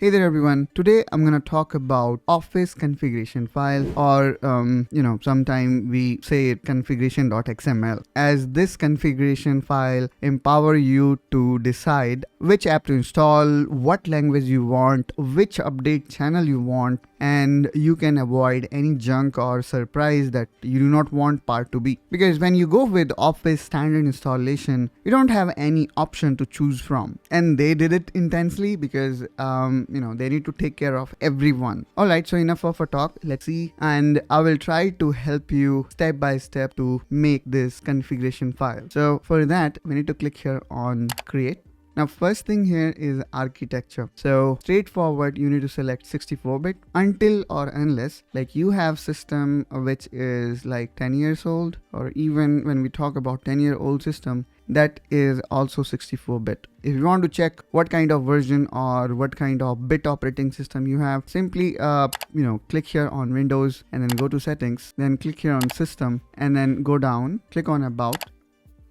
Hey there everyone. Today I'm going to talk about Office configuration file, or sometime we say it configuration.xml, as this configuration file empower you to decide which app to install, what language you want, which update channel you want, and you can avoid any junk or surprise that you do not want part to be. Because when you go with Office standard installation, you don't have any option to choose from, and they did it intensely because they need to take care of everyone. Alright, so enough of a talk, let's see, and I will try to help you step by step to make this configuration file. So for that, we need to click here on create. Now, first thing here is architecture. So straightforward, you need to select 64-bit until or unless like you have system which is like 10 years old, or even when we talk about 10-year-old system, that is also 64-bit. If you want to check what kind of version or what kind of bit operating system you have, simply click here on Windows and then go to settings, then click here on system and then go down, click on about.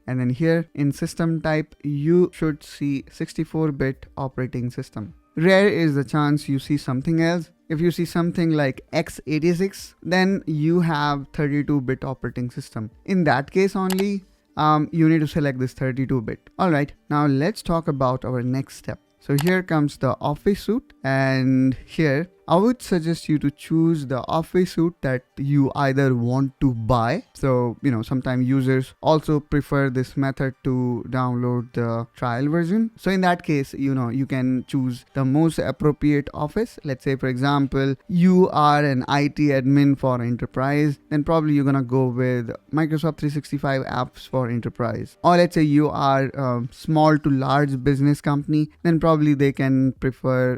And then here in system type, you should see 64-bit operating system. Rare is the chance you see something else. If you see something like x86, then you have 32-bit operating system. In that case only, you need to select this 32-bit. All right, now let's talk about our next step. So here comes the Office suite, and here I would suggest you to choose the Office suite that you either want to buy. So, sometimes users also prefer this method to download the trial version. So in that case, you can choose the most appropriate Office. Let's say, for example, you are an IT admin for enterprise, then probably you're going to go with Microsoft 365 apps for enterprise. Or let's say you are a small to large business company, then probably they can prefer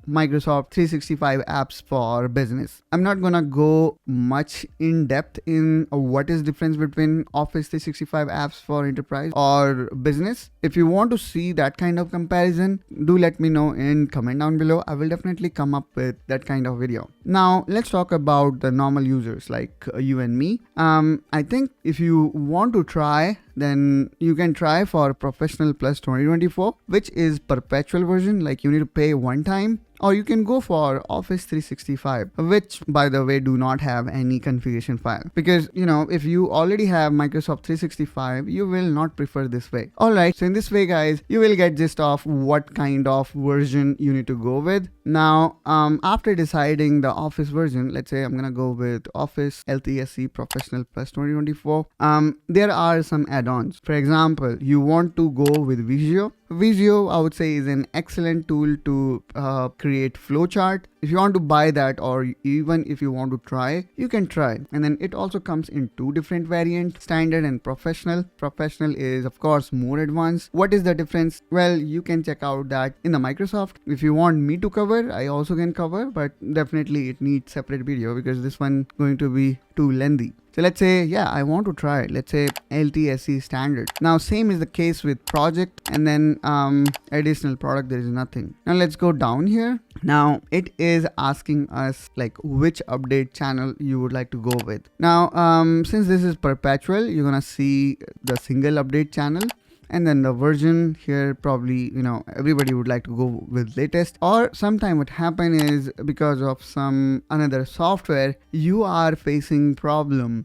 Microsoft 365 apps for business. I'm not gonna go much in depth in what is difference between Office 365 apps for enterprise or business. If you want to see that kind of comparison, do let me know in comment down below. I will definitely come up with that kind of video. Now let's talk about the normal users like you and me. I think if you want to try, then you can try for Professional Plus 2024, which is Perpetual version, like you need to pay one time. Or you can go for Office 365, which by the way do not have any configuration file, because if you already have Microsoft 365, you will not prefer this way. Alright, so in this way guys, you will get gist of what kind of version you need to go with. Now after deciding the Office version, let's say I'm gonna go with Office LTSC Professional Plus 2024. There are some add-ons. For example, you want to go with Visio. Visio, I would say, is an excellent tool to create flowchart. If you want to buy that, or even if you want to try, you can try. And then it also comes in two different variants, standard and professional. Professional is of course more advanced. What is the difference? Well, you can check out that in the Microsoft. If you want me to cover, I also can cover, but definitely it needs separate video because this one going to be too lengthy. So let's say, yeah, I want to try it. Let's say LTSC standard. Now same is the case with project, and then additional product, there is nothing. Now let's go down here. Now it is asking us like which update channel you would like to go with. Now since this is Perpetual, you're gonna see the single update channel. And then the version here, probably everybody would like to go with latest, or sometime what happen is because of some another software you are facing problem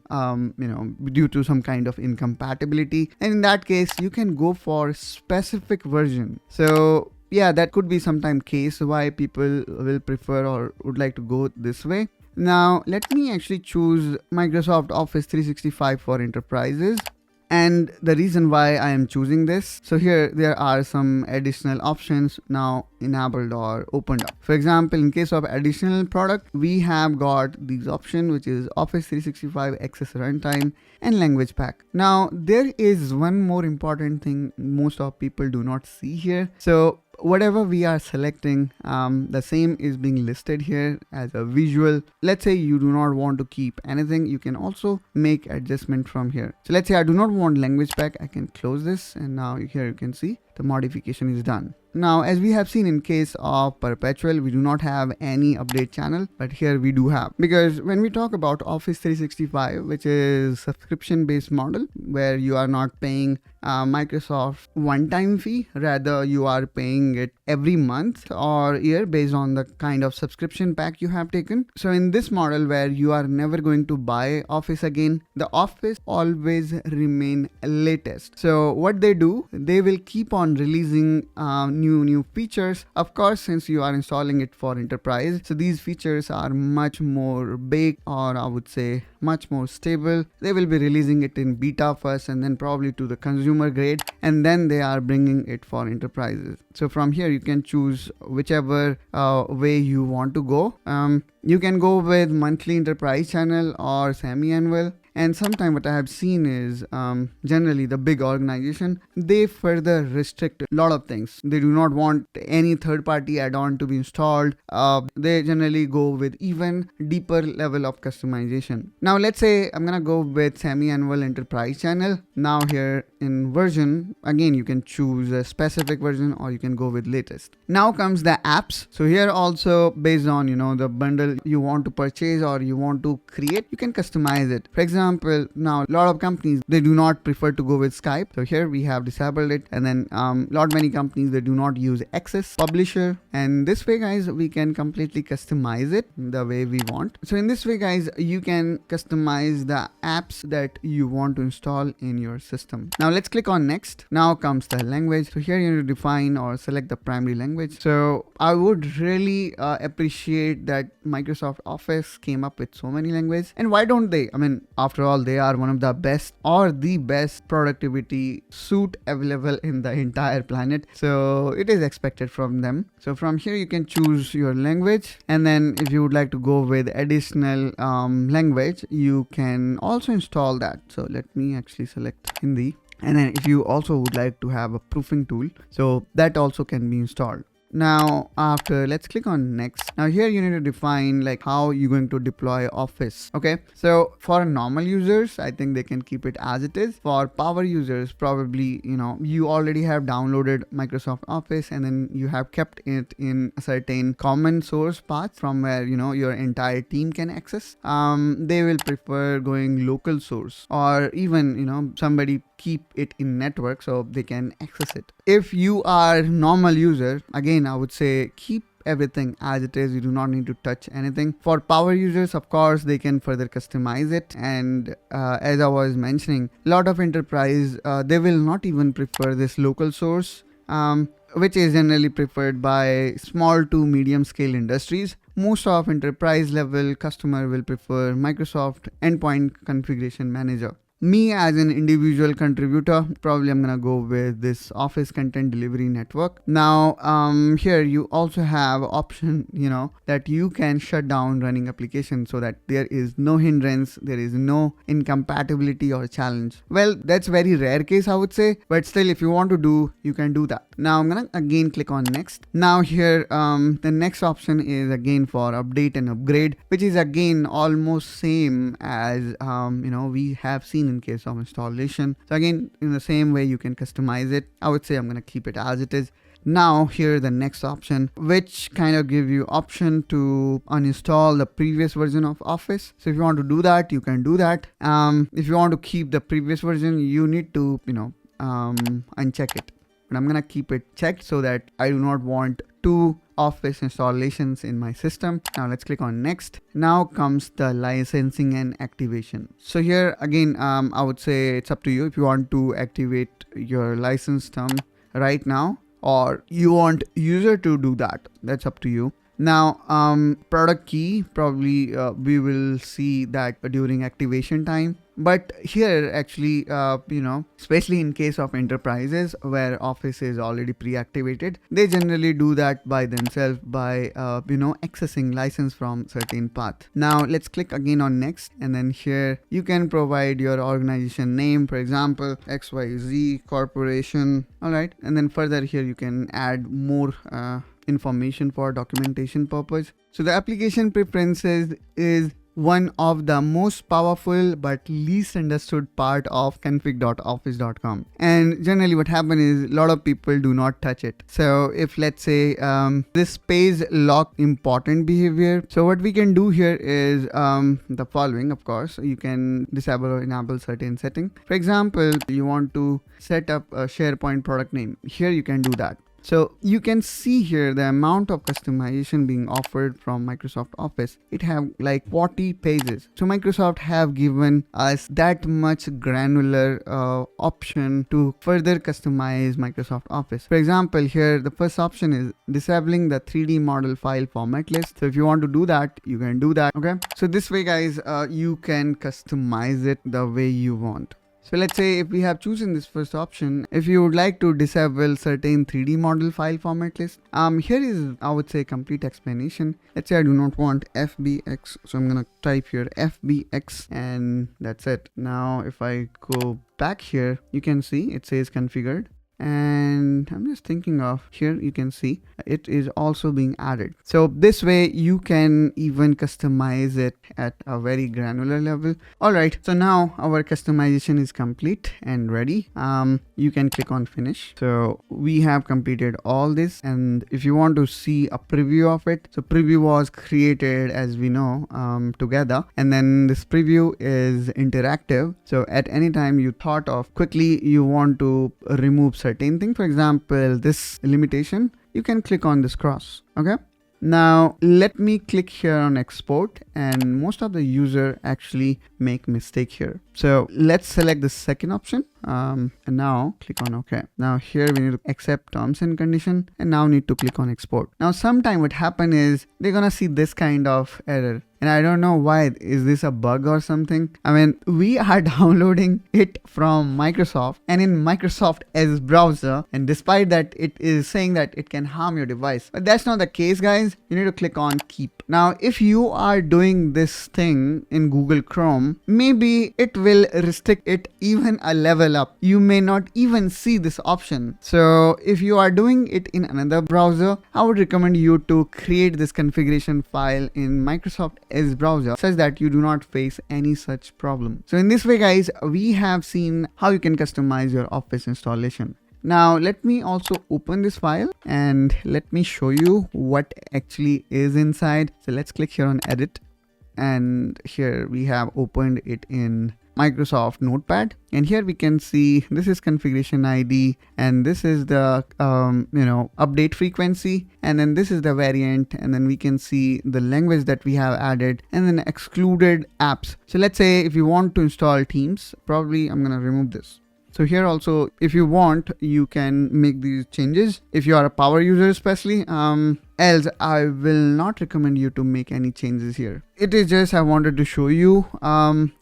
due to some kind of incompatibility, and in that case you can go for specific version. So yeah, that could be sometime case why people will prefer or would like to go this way. Now let me actually choose Microsoft Office 365 for enterprises. And the reason why I am choosing this, so here there are some additional options now enabled or opened up. For example, in case of additional product, we have got these options, which is Office 365 Access Runtime and Language Pack. Now there is one more important thing most of people do not see here. So whatever we are selecting, the same is being listed here as a visual. Let's say you do not want to keep anything, you can also make adjustment from here. So let's say I do not want language pack, I can close this, and now here you can see the the modification is done. Now, as we have seen in case of Perpetual, we do not have any update channel, but here we do have, because when we talk about Office 365, which is subscription based model where you are not paying Microsoft one-time fee, rather you are paying it every month or year based on the kind of subscription pack you have taken. So in this model where you are never going to buy Office again, the Office always remain latest. So what they do, they will keep on releasing new features. Of course, since you are installing it for enterprise, so these features are much more baked, or I would say much more stable. They will be releasing it in beta first and then probably to the consumer grade, and then they are bringing it for enterprises. So from here you can choose whichever way you want to go. You can go with monthly enterprise channel or semi-annual. And sometimes what I have seen is generally the big organization, they further restrict a lot of things. They do not want any third-party add-on to be installed. They generally go with even deeper level of customization. Now let's say I'm gonna go with semi-annual enterprise channel. Now here in version, again you can choose a specific version or you can go with latest. Now comes the apps. So here also based on the bundle you want to purchase or you want to create, you can customize it. For example, now a lot of companies, they do not prefer to go with Skype, so here we have disabled it. And then many companies, they do not use Access Publisher, and this way guys we can completely customize it the way we want. So in this way guys, you can customize the apps that you want to install in your system. Now let's click on next. Now comes the language. So here you need to define or select the primary language. So I would really appreciate that Microsoft Office came up with so many languages. And why don't they? I mean, after all, they are one of the best or the best productivity suite available in the entire planet. So it is expected from them. So from here you can choose your language, and then if you would like to go with additional language, you can also install that. So let me actually select Hindi. And then if you also would like to have a proofing tool, so that also can be installed. Now after, let's click on next. Now here you need to define like how you're going to deploy Office. Okay, so for normal users, I think they can keep it as it is. For power users, probably you already have downloaded Microsoft Office and then you have kept it in a certain common source path from where your entire team can access. They will prefer going local source, or even somebody keep it in network so they can access it. If you are normal user, again I would say keep everything as it is. You do not need to touch anything. For power users, of course, they can further customize it. And as I was mentioning, a lot of enterprise, they will not even prefer this local source, which is generally preferred by small to medium scale industries. Most of enterprise level customer will prefer Microsoft Endpoint Configuration Manager. Me as an individual contributor, probably I'm gonna go with this Office Content Delivery Network. Now here you also have option that you can shut down running applications so that there is no hindrance, there is no incompatibility or challenge. Well, that's very rare case I would say, but still if you want to do, you can do that. Now I'm gonna again click on next. Now here the next option is again for update and upgrade, which is again almost same as we have seen in case of installation. So again, in the same way you can customize it. I would say I'm gonna keep it as it is. Now here the next option, which kind of give you option to uninstall the previous version of Office. So if you want to do that, you can do that. If you want to keep the previous version, you need to uncheck it. But I'm gonna keep it checked so that I do not want two Office installations in my system. Now let's click on next. Now comes the licensing and activation. So here again, I would say it's up to you if you want to activate your license term right now, or you want user to do that. That's up to you. Now product key, probably we will see that during activation time. But here actually, especially in case of enterprises where Office is already pre-activated, they generally do that by themselves by, accessing license from certain path. Now let's click again on next. And then here you can provide your organization name, for example, XYZ Corporation. All right. And then further here you can add more information for documentation purpose. So the application preferences is one of the most powerful but least understood part of config.office.com. And generally what happens is a lot of people do not touch it. So if let's say this page lock important behavior, so what we can do here is the following. Of course, you can disable or enable certain setting. For example, you want to set up a SharePoint product name. Here you can do that. So you can see here the amount of customization being offered from Microsoft Office. It have like 40 pages. So Microsoft have given us that much granular option to further customize Microsoft Office. For example, here the first option is disabling the 3D model file format list. So if you want to do that, you can do that. Okay. So this way, guys, you can customize it the way you want. So let's say if we have chosen this first option, if you would like to disable certain 3D model file format list, here is, I would say, complete explanation. Let's say I do not want FBX. So I'm going to type here FBX and that's it. Now, if I go back here, you can see it says configured. And I'm just thinking of here, you can see it is also being added. So this way you can even customize it at a very granular level. All right, so now our customization is complete and ready. You can click on finish. So we have completed all this, and if you want to see a preview of it, so preview was created, as we know, together, and then this preview is interactive. So at any time you thought of quickly you want to remove certain thing, for example this limitation, you can click on this cross. Okay, now let me click here on export, and most of the user actually make mistake here. So let's select the second option and now click on OK. Now here we need to accept terms and condition, and now need to click on export. Now sometime what happen is they're gonna see this kind of error, and I don't know why. Is this a bug or something? I mean, we are downloading it from Microsoft and in Microsoft Edge browser, and despite that it is saying that it can harm your device. But that's not the case, guys. You need to click on keep. Now if you are doing this thing in Google Chrome, maybe it will restrict it even a level up. You may not even see this option. So if you are doing it in another browser, I would recommend you to create this configuration file in Microsoft Edge browser such that you do not face any such problem. So in this way, guys, we have seen how you can customize your Office installation. Now let me also open this file and let me show you what actually is inside. So let's click here on edit, and here we have opened it in Microsoft Notepad, and here we can see this is configuration ID, and this is the update frequency, and then this is the variant, and then we can see the language that we have added, and then excluded apps. So let's say if you want to install Teams, probably I'm gonna remove this. So here also, if you want, you can make these changes if you are a power user especially. Else I will not recommend you to make any changes here. It is just I wanted to show you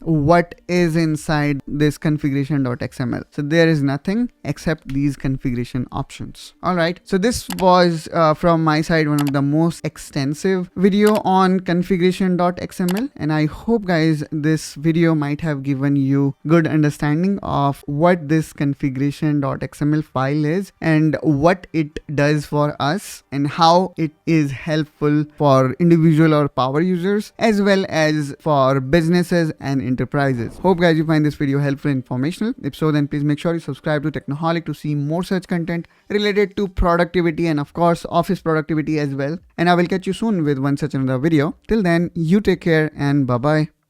what is inside this configuration.xml. So there is nothing except these configuration options. All right, so this was from my side one of the most extensive video on configuration.xml, and I hope, guys, this video might have given you good understanding of what this configuration.xml file is and what it does for us and how it is helpful for individual or power users as well as for businesses and enterprises. Hope, guys, you find this video helpful and informational. If so, then please make sure you subscribe to Technoholic to see more such content related to productivity and of course office productivity as well. And I will catch you soon with one such another video. Till then, you take care and bye bye.